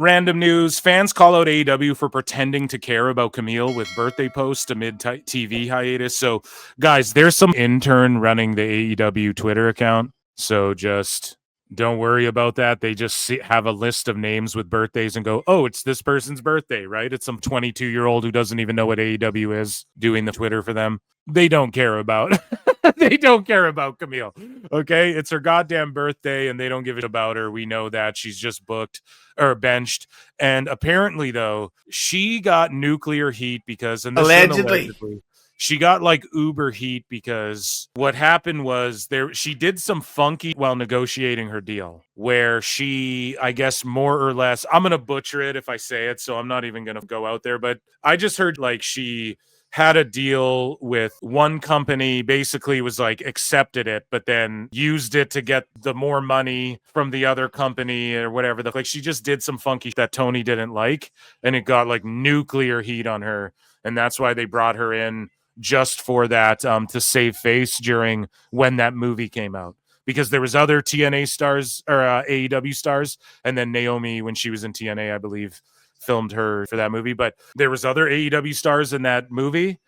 Random news. Fans call out AEW for pretending to care about Camille with birthday posts amid TV hiatus. So, guys, there's some intern running the AEW Twitter account. So just don't worry about that. They just have a list of names with birthdays and go, oh, it's this person's birthday, right? It's some 22-year-old who doesn't even know what AEW is doing the Twitter for them. They don't care about they don't care about Camille. Okay, it's her goddamn birthday and they don't give it about her. We know that she's just booked or benched. And apparently, though, she got nuclear heat because, and this allegedly, she got like uber heat because what happened was she did some funky while negotiating her deal where she, I guess, more or less, I'm going to butcher it if I say it, so I'm not even going to go out there, but I just heard like she had a deal with one company, basically was like accepted it, but then used it to get the more money from the other company or whatever. Like she just did some funky that Tony didn't like, and it got like nuclear heat on her. And that's why they brought her in just for that, to save face during when that movie came out. Because there was other TNA stars or AEW stars, and then Naomi, when she was in TNA, I believe, filmed her for that movie, but there was other AEW stars in that movie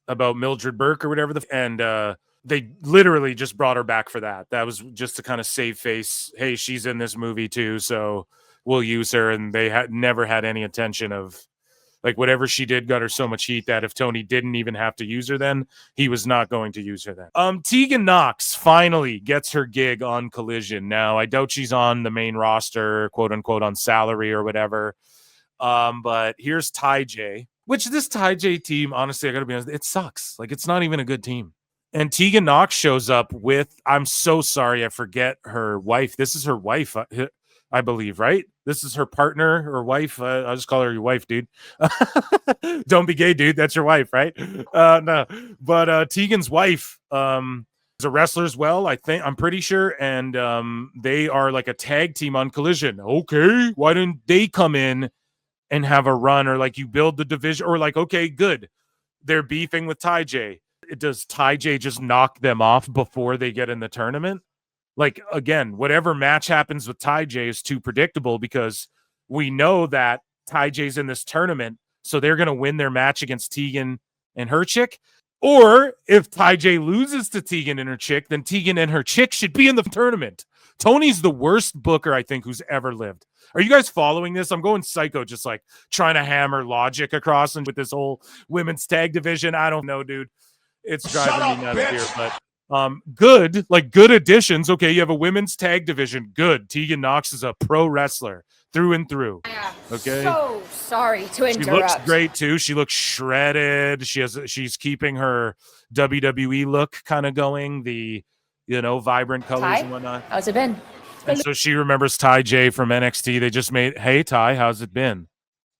about Mildred Burke or whatever, and they literally just brought her back for that. That was just to kind of save face. Hey, she's in this movie too, so we'll use her. And they had never had any intention of like whatever she did got her so much heat that if Tony didn't even have to use her, then he was not going to use her then. Tegan Knox finally gets her gig on Collision. Now, I doubt she's on the main roster, quote unquote, on salary or whatever. But here's Ty J, which this Ty J team, honestly, I gotta be honest, it sucks. Like, it's not even a good team. And Tegan Knox shows up with, I'm so sorry, I forget her wife. This is her wife, I believe, right? This is her partner or wife. I'll just call her your wife, dude. Don't be gay, dude. That's your wife, right? No, but Tegan's wife is a wrestler as well, I'm pretty sure. And they are like a tag team on Collision. Okay, why didn't they come in and have a run, or like you build the division, or like, okay, good. They're beefing with Ty J. Does Ty J just knock them off before they get in the tournament? Like, again, whatever match happens with Ty J is too predictable because we know that Ty J's in this tournament, so they're going to win their match against Tegan and her chick. Or if Ty J loses to Tegan and her chick, then Tegan and her chick should be in the tournament. Tony's the worst booker, I think, who's ever lived. Are you guys following this? I'm going psycho, just like trying to hammer logic across and with this whole women's tag division. I don't know, dude. It's driving me nuts here, but good additions. Okay, you have a women's tag division. Good. Tegan Knox is a pro wrestler through and through. Okay. So sorry to interrupt. She looks great too. She looks shredded. she's keeping her WWE look kind of going. The vibrant colors and whatnot. How's it been? And so she remembers Ty J from NXT. They just made, hey, Ty, how's it been?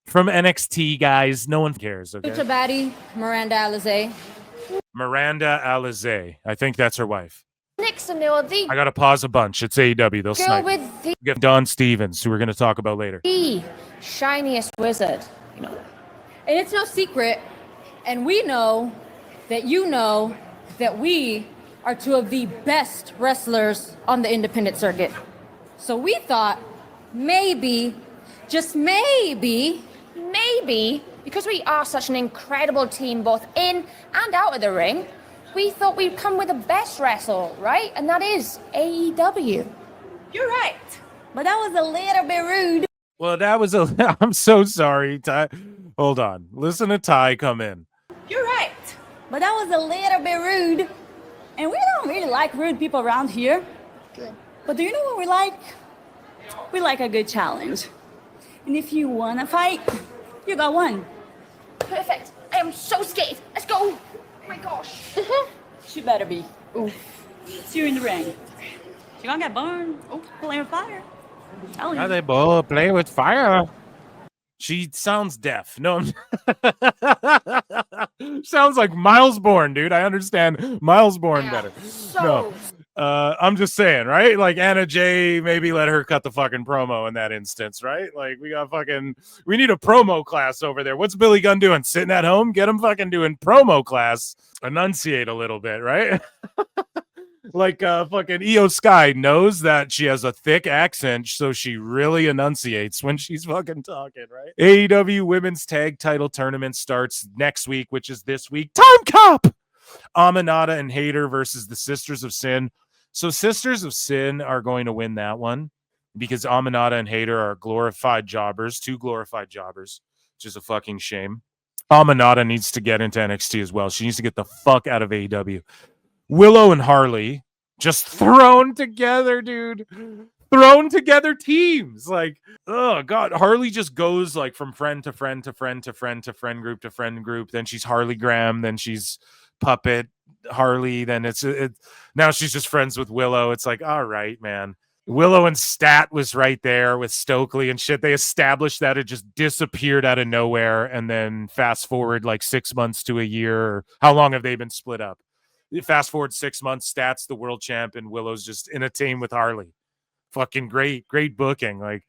From NXT, guys. No one cares, okay? Future baddie, Miranda Alizé. Miranda Alizé. I think that's her wife. Next to the I got to pause a bunch. It's AEW. They'll snipe. With the get Don Stevens, who we're going to talk about later. The shiniest wizard. You know that. And it's no secret, and we know that you know that we are two of the best wrestlers on the independent circuit. So we thought maybe, just maybe, because we are such an incredible team both in and out of the ring, we thought we'd come with the best wrestle, right? And that is AEW. You're right, but that was a little bit rude. Well, that was I'm so sorry, Ty. Hold on. Listen to Ty come in. You're right, but that was a little bit rude. And we don't really like rude people around here. Good. But do you know what we like? We like a good challenge. And if you want to fight, you got one. Perfect. I am so scared. Let's go. Oh my gosh. She better be. Oof. See you in the ring. She gonna get burned. Oh, playing with fire. How they both play with fire? She sounds deaf. No, sounds like Miles Bourne, dude. I understand Miles Bourne better. No, I'm just saying, right? Like Anna Jay, maybe let her cut the fucking promo in that instance, right? Like we need a promo class over there. What's Billy Gunn doing? Sitting at home? Get him fucking doing promo class. Enunciate a little bit, right? Like fucking Io Sky knows that she has a thick accent, so she really enunciates when she's fucking talking, right? AEW Women's Tag Title Tournament starts next week, which is this week. Time Cop! Aminata and Hayter versus the Sisters of Sin. So Sisters of Sin are going to win that one because Aminata and Hayter are glorified jobbers, two glorified jobbers, which is a fucking shame. Aminata needs to get into NXT as well. She needs to get the fuck out of AEW. Willow and Harley just thrown together, dude. Thrown together teams. Like, oh God. Harley just goes like from friend to friend to friend to friend to friend group to friend group. Then she's Harley Graham. Then she's Puppet Harley. Then it's now she's just friends with Willow. It's like, all right, man. Willow and Stat was right there with Stokely and shit. They established that it just disappeared out of nowhere. And then fast forward like 6 months to a year. Or how long have they been split up? Fast forward 6 months, Stat's the world champ, and Willow's just in a team with Harley. Fucking great booking. Like,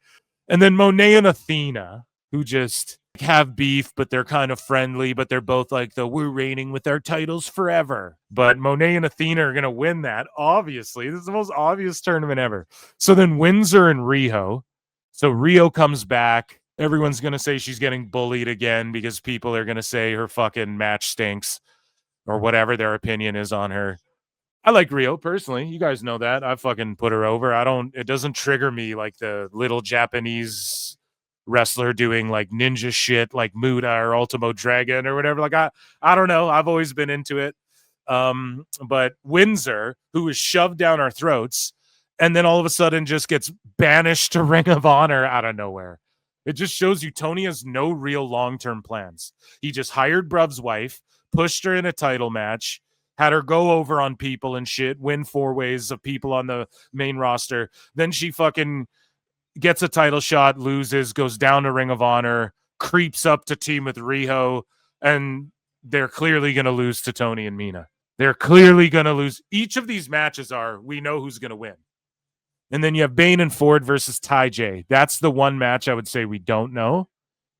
and then Monet and Athena, who just have beef, but they're kind of friendly, but they're both like we're reigning with our titles forever. But Monet and Athena are gonna win that, obviously. This is the most obvious tournament ever. So then Windsor and Rio. So Rio comes back. Everyone's gonna say she's getting bullied again because people are gonna say her fucking match stinks or whatever their opinion is on her. I like Rio personally. You guys know that. I fucking put her over. It doesn't trigger me like the little Japanese wrestler doing like ninja shit like Muda or Ultimo Dragon or whatever. Like I don't know. I've always been into it. But Windsor, who was shoved down our throats and then all of a sudden just gets banished to Ring of Honor out of nowhere. It just shows you Tony has no real long-term plans. He just hired Bruv's wife, pushed her in a title match, had her go over on people and shit, win 4 ways of people on the main roster. Then she fucking gets a title shot, loses, goes down to Ring of Honor, creeps up to team with Riho, and they're clearly going to lose to Tony and Mina. They're clearly going to lose. Each of these matches we know who's going to win. And then you have Bane and Ford versus Ty J. That's the one match I would say we don't know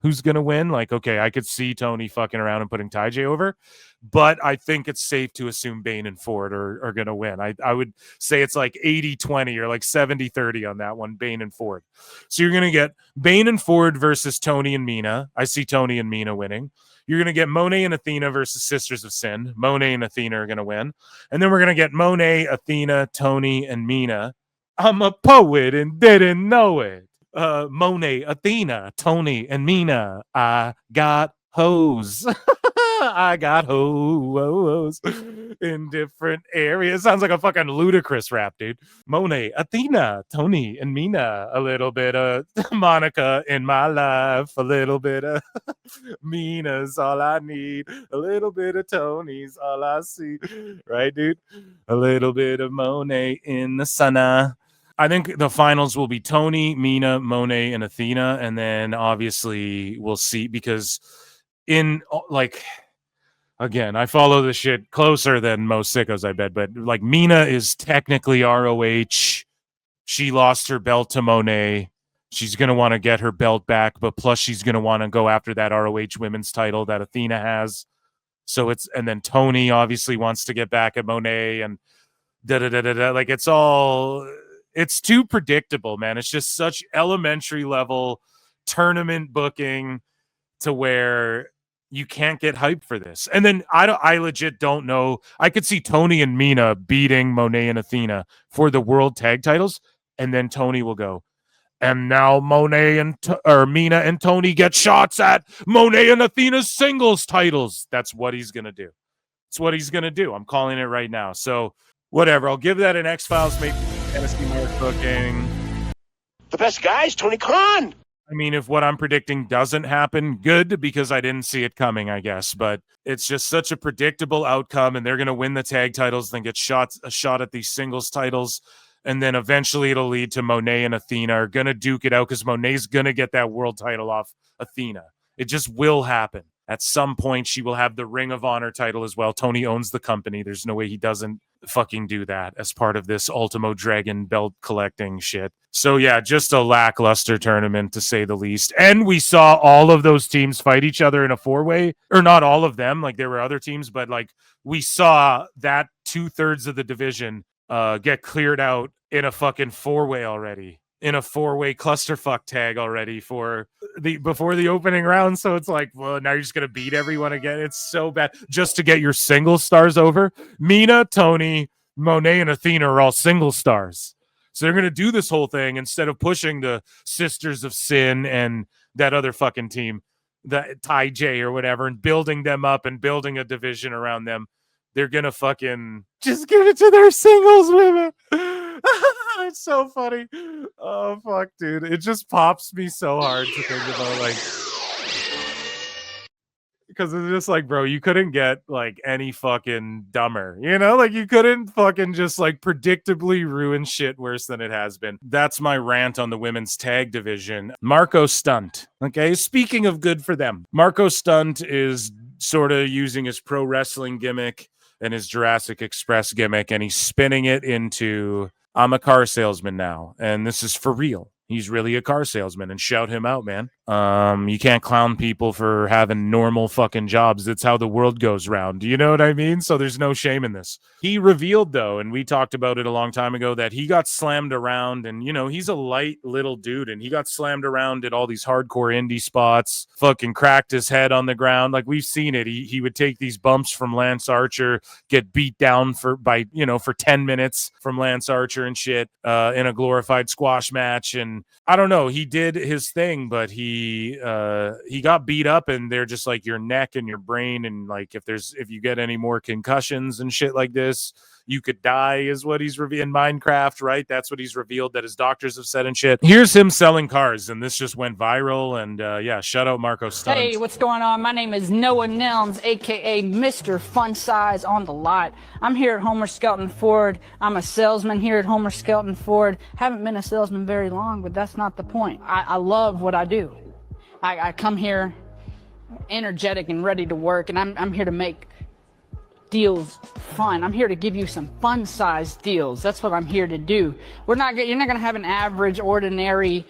who's going to win. Like, okay, I could see Tony fucking around and putting Ty J over, but I think it's safe to assume Bane and Ford are going to win. I would say it's like 80-20 or like 70-30 on that one, Bane and Ford. So you're going to get Bane and Ford versus Tony and Mina. I see Tony and Mina winning. You're going to get Monet and Athena versus Sisters of Sin. Monet and Athena are going to win. And then we're going to get Monet, Athena, Tony, and Mina. I'm a poet and didn't know it. Monet, Athena, Tony, and Mina. I got hoes. I got hoes in different areas. Sounds like a fucking ludicrous rap, dude. Monet, Athena, Tony, and Mina. A little bit of Monica in my life. A little bit of Mina's all I need. A little bit of Tony's all I see. Right, dude? A little bit of Monet in the sauna. I think the finals will be Tony, Mina, Monet, and Athena. And then obviously we'll see because again, I follow this shit closer than most sickos, I bet. But like Mina is technically ROH. She lost her belt to Monet. She's going to want to get her belt back. But plus she's going to want to go after that ROH women's title that Athena has. So and then Tony obviously wants to get back at Monet and da-da-da-da-da. Like it's too predictable, man. It's just such elementary level tournament booking to where you can't get hyped for this. And then I legit don't know. I could see Tony and Mina beating Monet and Athena for the world tag titles. And then Tony will go, and now Monet or Mina and Tony get shots at Monet and Athena's singles titles. That's what he's going to do. It's what he's going to do. I'm calling it right now. So whatever. I'll give that an X-Files, maybe Tennessee Mark booking. The best guy is Tony Khan. I mean, if what I'm predicting doesn't happen, good, because I didn't see it coming, I guess. But it's just such a predictable outcome, and they're going to win the tag titles, then get a shot at these singles titles, and then eventually it'll lead to Monet and Athena are going to duke it out because Monet's going to get that world title off Athena. It just will happen. At some point, she will have the Ring of Honor title as well. Tony owns the company. There's no way he doesn't fucking do that as part of this Ultimo Dragon belt collecting shit. So yeah, just a lackluster tournament to say the least. And we saw all of those teams fight each other in a 4-way, or not all of them. Like there were other teams, but like we saw that 2/3 of the division get cleared out in a fucking 4-way already, in a 4-way clusterfuck tag already before the opening round. So it's like, well, now you're just gonna beat everyone again. It's so bad just to get your single stars over. Mina, Tony, Monet, and Athena are all single stars. So they're gonna do this whole thing instead of pushing the Sisters of Sin and that other fucking team, the Ty J or whatever, and building them up and building a division around them. They're gonna fucking just give it to their singles women. It's so funny. Oh fuck, dude. It just pops me so hard to think about, like, because it's just like, bro, you couldn't get like any fucking dumber, you know? Like, you couldn't fucking just like predictably ruin shit worse than it has been. That's my rant on the women's tag division. Marko Stunt. Okay, speaking of good for them, Marko Stunt is sort of using his pro wrestling gimmick and his Jurassic Express gimmick, and he's spinning it into, I'm a car salesman now, and this is for real. He's really a car salesman, and shout him out, man. You can't clown people for having normal fucking jobs. That's how the world goes round. You know what I mean? So there's no shame in this. He revealed, though, and we talked about it a long time ago, that he got slammed around, and, you know, he's a light little dude, and he got slammed around at all these hardcore indie spots, fucking cracked his head on the ground. Like, we've seen it. He would take these bumps from Lance Archer, get beat down for 10 minutes from Lance Archer and shit, in a glorified squash match. And I don't know, he did his thing, but he got beat up, and they're just like, your neck and your brain, and like, if you get any more concussions and shit like this, you could die, is what he's revealed in Minecraft, right? That's what he's revealed, that his doctors have said and shit. Here's him selling cars, and this just went viral. And yeah, shout out Marko Stunt. Hey, what's going on? My name is Noah Nelms, aka Mr. Fun Size on the lot. I'm here at Homer Skelton Ford. I'm a salesman here at Homer Skelton Ford. Haven't been a salesman very long, but that's not the point. I love what I do. I come here energetic and ready to work, and I'm here to make deals fun. I'm here to give you some fun size deals. That's what I'm here to do. You're not gonna have an average, ordinary,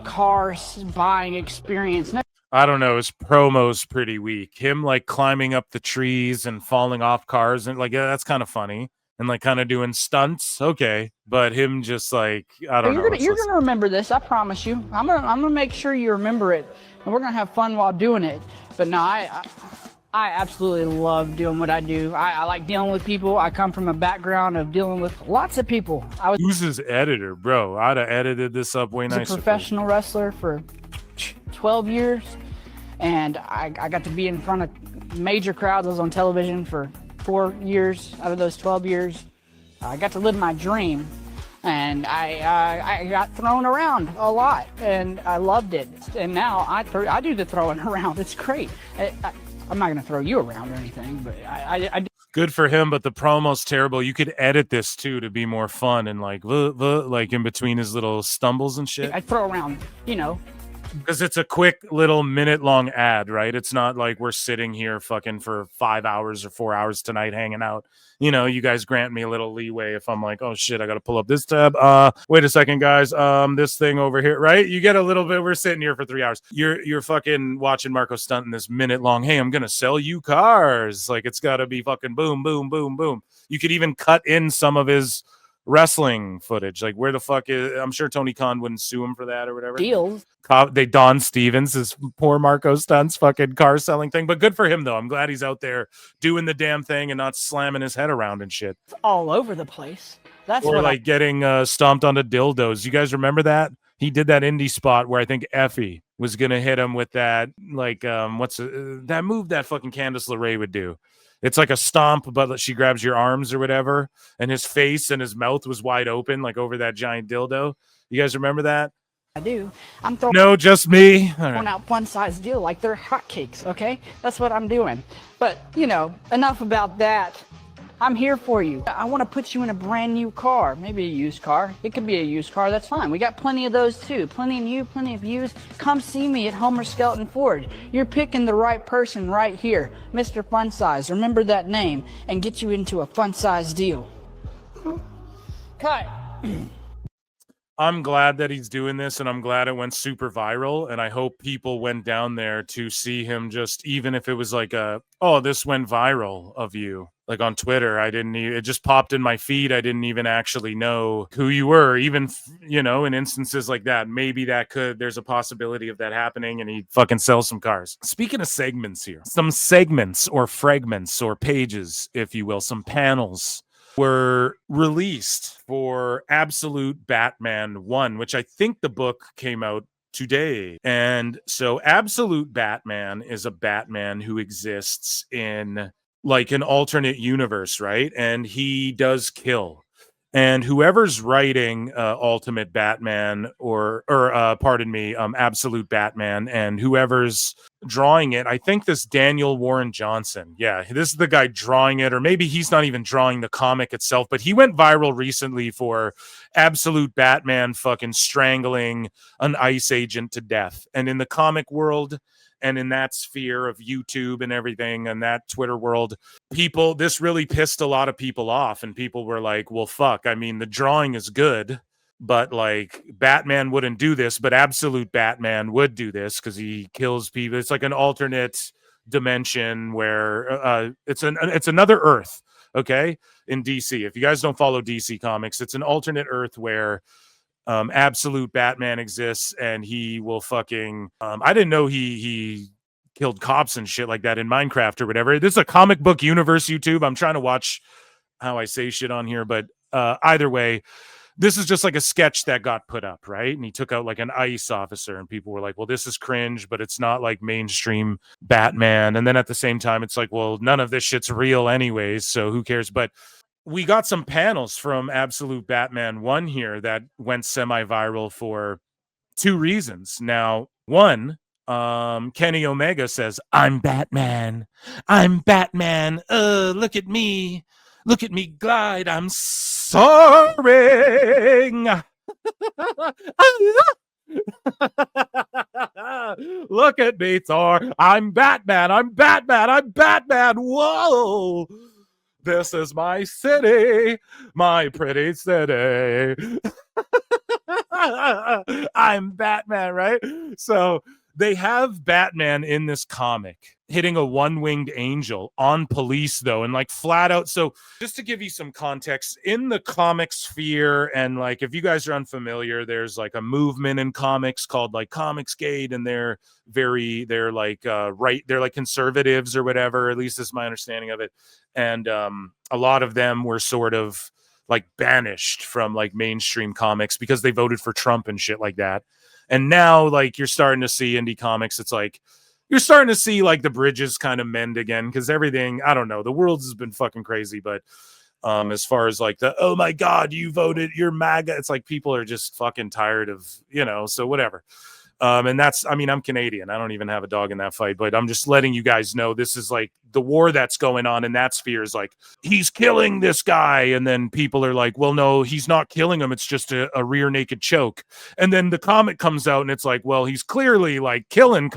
car buying experience. I don't know, his promo's pretty weak. Him like climbing up the trees and falling off cars, and like, yeah, that's kind of funny. And like kind of doing stunts, okay. But him just like, I don't know. You're gonna remember this, I promise you. I'm gonna make sure you remember it, and we're gonna have fun while doing it. But no, I absolutely love doing what I do. I like dealing with people. I come from a background of dealing with lots of people. Who's his editor, bro? I'd have edited this up way nicer. I was a professional wrestler for 12 years, and I got to be in front of major crowds. I was on television for 4 years out of those 12 years. I got to live my dream, and I got thrown around a lot, and I loved it. And now I do the throwing around. It's great. I'm not going to throw you around or anything, but I good for him, but the promo's terrible. You could edit this too to be more fun, and like in between his little stumbles and shit. I throw around, because it's a quick little minute-long ad, right? It's not like we're sitting here fucking for 5 hours or 4 hours tonight hanging out. You guys grant me a little leeway if I'm like, oh shit, I got to pull up this tab. Wait a second, guys. This thing over here, right? You get a little bit. We're sitting here for 3 hours. You're fucking watching Marko Stunt in this minute-long. Hey, I'm gonna sell you cars. Like, it's got to be fucking boom, boom, boom, boom. You could even cut in some of his wrestling footage. Like, where the fuck is, I'm sure Tony Khan wouldn't sue him for that or whatever. Deals. Don Stevens is poor Marko Stunt's fucking car selling thing, but good for him though. I'm glad he's out there doing the damn thing and not slamming his head around and shit. It's all over the place. That's or like getting stomped onto dildos. You guys remember that? He did that indie spot where I think Effie was gonna hit him with that, like that move that fucking Candice LeRae would do. It's like a stomp, but she grabs your arms or whatever, and his face and his mouth was wide open, like over that giant dildo. You guys remember that? I do. I'm throwing. No, just me. All right. Out fun size deal like they're hotcakes. Okay, that's what I'm doing. But enough about that. I'm here for you. I want to put you in a brand new car, maybe a used car. It could be a used car. That's fine. We got plenty of those too. Plenty new, plenty of used. Come see me at Homer Skelton Ford. You're picking the right person right here, Mr. Fun Size. Remember that name and get you into a fun size deal. Cut. I'm glad that he's doing this, and I'm glad it went super viral, and I hope people went down there to see him, just even if it was like this went viral of you, like on Twitter. It just popped in my feed. I didn't even actually know who you were, even, in instances like that. Maybe there's a possibility of that happening, and he fucking sells some cars. Speaking of segments here, some segments or fragments or pages, if you will, some panels were released for Absolute Batman 1, which I think the book came out today. And so Absolute Batman is a Batman who exists in like an alternate universe, right? And he does kill. And whoever's writing Ultimate Batman Absolute Batman, and whoever's drawing it, I think this Daniel Warren Johnson, yeah, this is the guy drawing it, or maybe he's not even drawing the comic itself, but he went viral recently for Absolute Batman fucking strangling an ICE agent to death. And in the comic world, and in that sphere of YouTube and everything, and that Twitter world, this really pissed a lot of people off, and people were like, well, fuck, I mean, the drawing is good, but like Batman wouldn't do this, but Absolute Batman would do this because he kills people. It's like an alternate dimension where it's another Earth, okay, in DC. If you guys don't follow DC Comics, it's an alternate Earth where Absolute Batman exists, and he will fucking I didn't know he killed cops and shit like that in Minecraft or whatever. This is a comic book universe, YouTube. I'm trying to watch how I say shit on here, but either way, this is just like a sketch that got put up, right? And he took out like an ICE officer, and people were like, well, this is cringe, but it's not like mainstream Batman. And then at the same time, it's like, well, none of this shit's real anyways, so who cares? But we got some panels from Absolute Batman 1 here that went semi-viral for two reasons. Now, one, Kenny Omega says, I'm Batman. I'm Batman. Look at me. Look at me glide. I'm soaring. Look at me, Thor. I'm Batman. I'm Batman. I'm Batman. Whoa. This is my city, my pretty city. I'm Batman, right? So they have Batman in this comic hitting a one-winged angel on police, though, and like flat out. So just to give you some context, in the comic sphere, and like if you guys are unfamiliar, there's like a movement in comics called like Comicsgate, and they're like right, they're like conservatives or whatever, at least is my understanding of it. And a lot of them were sort of like banished from like mainstream comics because they voted for Trump and shit like that. And now like you're starting to see indie comics, it's like you're starting to see like the bridges kind of mend again, because everything, I don't know, the world has been fucking crazy. But as far as like the, oh my God, you voted, you're MAGA, it's like people are just fucking tired of, so whatever. And that's, I mean, I'm Canadian. I don't even have a dog in that fight, but I'm just letting you guys know this is like the war that's going on in that sphere is like, he's killing this guy. And then people are like, well, no, he's not killing him. It's just a rear naked choke. And then the comic comes out and it's like, well, he's clearly like killing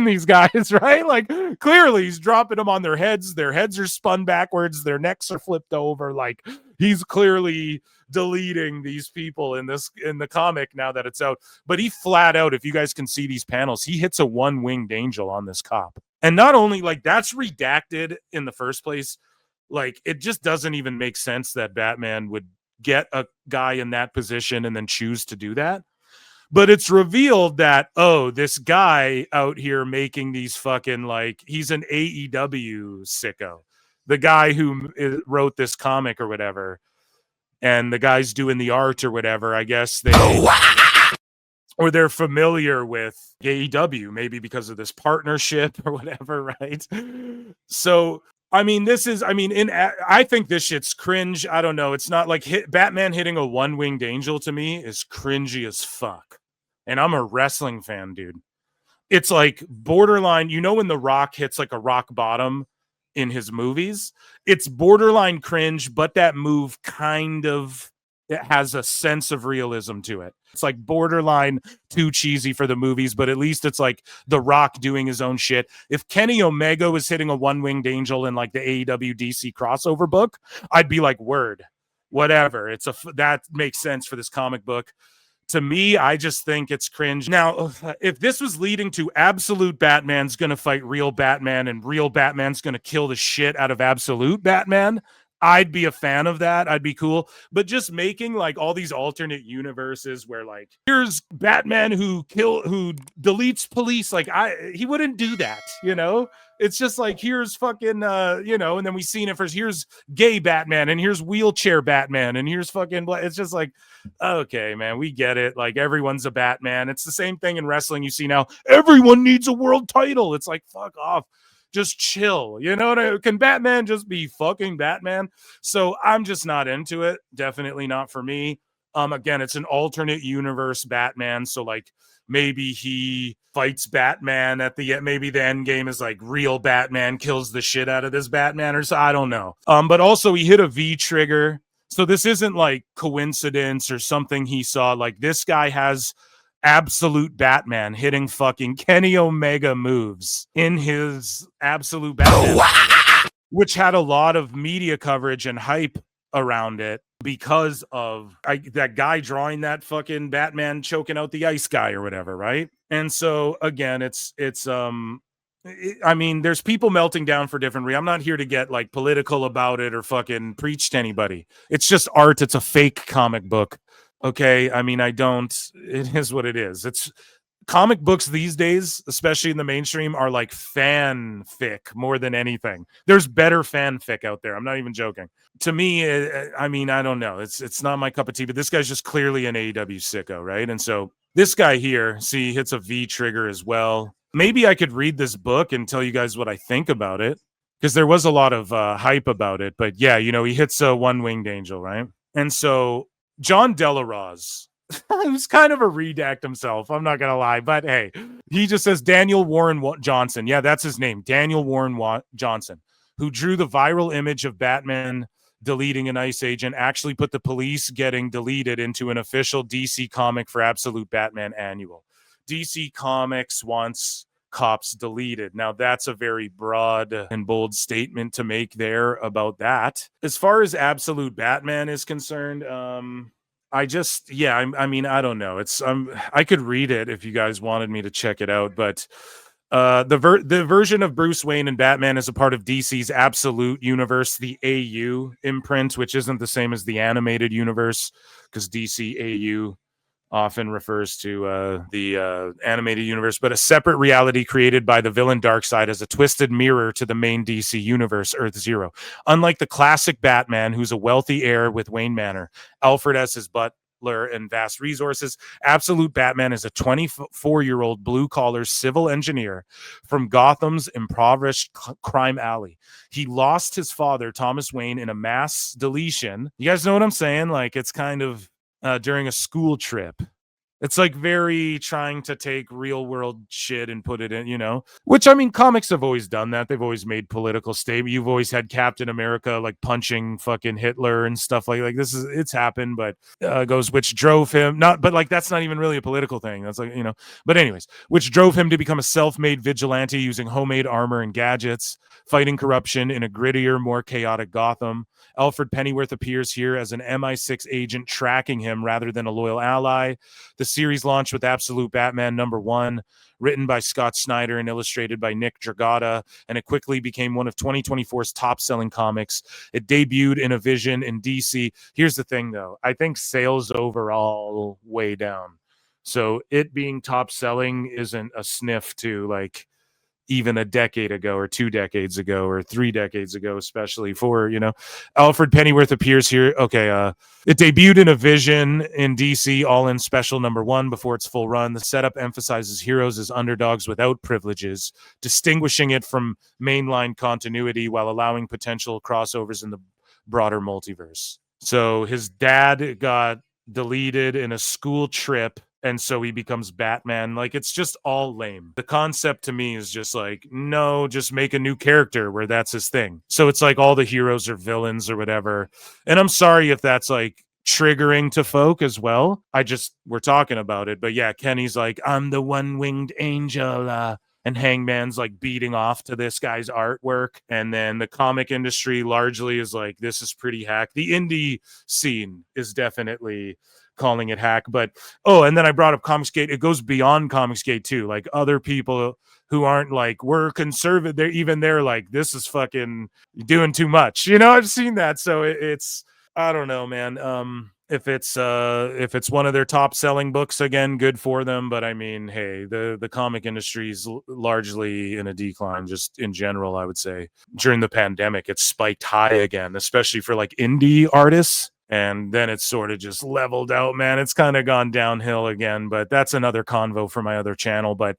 these guys, right? Like clearly he's dropping them on their heads. Their heads are spun backwards. Their necks are flipped over. Like he's clearly deleting these people in the comic now that it's out. But he flat out, if you guys can see these panels, he hits a one-winged angel on this cop. And not only like that's redacted in the first place, like it just doesn't even make sense that Batman would get a guy in that position and then choose to do that. But it's revealed that, oh, this guy out here making these fucking, like, he's an AEW sicko. The guy who wrote this comic or whatever, and the guy's doing the art or whatever, I guess or they're familiar with AEW, maybe because of this partnership or whatever, right? So, I mean, I think this shit's cringe. I don't know. It's not like Batman hitting a one-winged angel to me is cringy as fuck. And I'm a wrestling fan, dude. It's like borderline, when The Rock hits like a rock bottom in his movies, it's borderline cringe, but that move kind of, it has a sense of realism to it. It's like borderline too cheesy for the movies, but at least it's like The Rock doing his own shit. If Kenny Omega was hitting a one-winged angel in like the AEW DC crossover book, I'd be like, word. whatever. That makes sense for this comic book. To me, I just think it's cringe. Now, if this was leading to Absolute Batman's going to fight real Batman and real Batman's going to kill the shit out of Absolute Batman, I'd be a fan of that. I'd be cool. But just making like all these alternate universes where like here's Batman who deletes police, like he wouldn't do that, you know? It's just like here's fucking you know, and then we seen it first. Here's gay Batman and here's wheelchair Batman and here's fucking it's just like, okay, man, we get it. Like everyone's a Batman. It's the same thing in wrestling. You see now, everyone needs a world title. It's like, fuck off. Just chill. You know what I mean? Can Batman just be fucking Batman? So I'm just not into it. Definitely not for me. Again, it's an alternate universe Batman. So like maybe he fights Batman at the end. Maybe the end game is like real Batman kills the shit out of this Batman or so. I don't know. But also he hit a V trigger. So this isn't like coincidence or something he saw. Like this guy has Absolute Batman hitting fucking Kenny Omega moves in his Absolute Batman, which had a lot of media coverage and hype around it because of that guy drawing that fucking Batman choking out the ice guy or whatever, right? And so again, I mean, there's people melting down for different reasons. I'm not here to get like political about it or fucking preach to anybody. It's just art. It's a fake comic book. Okay, I mean, it is what it is. It's comic books these days, especially in the mainstream, are like fanfic more than anything. There's better fanfic out there. I'm not even joking. To me, I mean, I don't know. It's not my cup of tea, but this guy's just clearly an AEW sicko, right? And so this guy here, see, hits a V trigger as well. Maybe I could read this book and tell you guys what I think about it, because there was a lot of hype about it. But yeah, you know, he hits a one-winged angel, right? And so John Delaroz, who's kind of a redact himself, I'm not gonna lie, but hey, he just says Daniel Warren Johnson. Yeah, that's his name, Daniel Warren Johnson, who drew the viral image of Batman deleting an ICE agent, actually put the police getting deleted into an official DC comic for Absolute Batman Annual. DC Comics wants cops deleted. Now that's a very broad and bold statement to make there about that. As far as Absolute Batman is concerned, I mean, I don't know. I could read it if you guys wanted me to check it out, but the version of Bruce Wayne and Batman is a part of DC's Absolute Universe, the AU imprint, which isn't the same as the animated universe, because DC AU often refers to the animated universe, but a separate reality created by the villain Darkseid as a twisted mirror to the main DC universe, Earth Zero. Unlike the classic Batman, who's a wealthy heir with Wayne Manor, Alfred as his butler and vast resources, Absolute Batman is a 24-year-old blue-collar civil engineer from Gotham's impoverished crime alley. He lost his father, Thomas Wayne, in a mass deletion. You guys know what I'm saying? Like, it's kind of during a school trip. It's like very trying to take real world shit and put it in, you know, which I mean, comics have always done that. They've always made political statements. You've always had Captain America like punching fucking Hitler and stuff like it's happened, but which drove him but like, that's not even really a political thing. That's like, you know, but anyways, which drove him to become a self-made vigilante using homemade armor and gadgets, fighting corruption in a grittier, more chaotic Gotham. Alfred Pennyworth appears here as an MI6 agent tracking him rather than a loyal ally. The series launched with Absolute Batman #1, written by Scott Snyder and illustrated by Nick Dragotta, and it quickly became one of 2024's top-selling comics. It debuted in a Vision in DC. Here's the thing, though. I think sales overall way down. So it being top-selling isn't a sniff to, like, even a decade ago or 2 decades ago or 3 decades ago, especially for, you know, Alfred Pennyworth appears here. Okay. It debuted in a Vision in DC, all in special #1 before its full run. The setup emphasizes heroes as underdogs without privileges, distinguishing it from mainline continuity while allowing potential crossovers in the broader multiverse. So his dad got deleted in a school trip, and so he becomes Batman. Like, it's just all lame. The concept to me is just like, no, just make a new character where that's his thing. So it's like all the heroes are villains or whatever. And I'm sorry if that's like triggering to folk as well. We're talking about it. But yeah, Kenny's like, I'm the one-winged angel. and Hangman's like beating off to this guy's artwork. And then the comic industry largely is like, this is pretty hack. The indie scene is definitely calling it hack. But and then I brought up Comicsgate. It goes beyond Comicsgate too. Like other people who aren't like, we're conservative, they're like, this is fucking doing too much. I've seen that. So it's I don't know, man. If it's one of their top selling books, again, good for them. But I mean, hey, the comic industry is largely in a decline, just in general. I would say during the pandemic, it spiked high again, especially for like indie artists. And then it's sort of just leveled out, man. It's kind of gone downhill again, but that's another convo for my other channel. But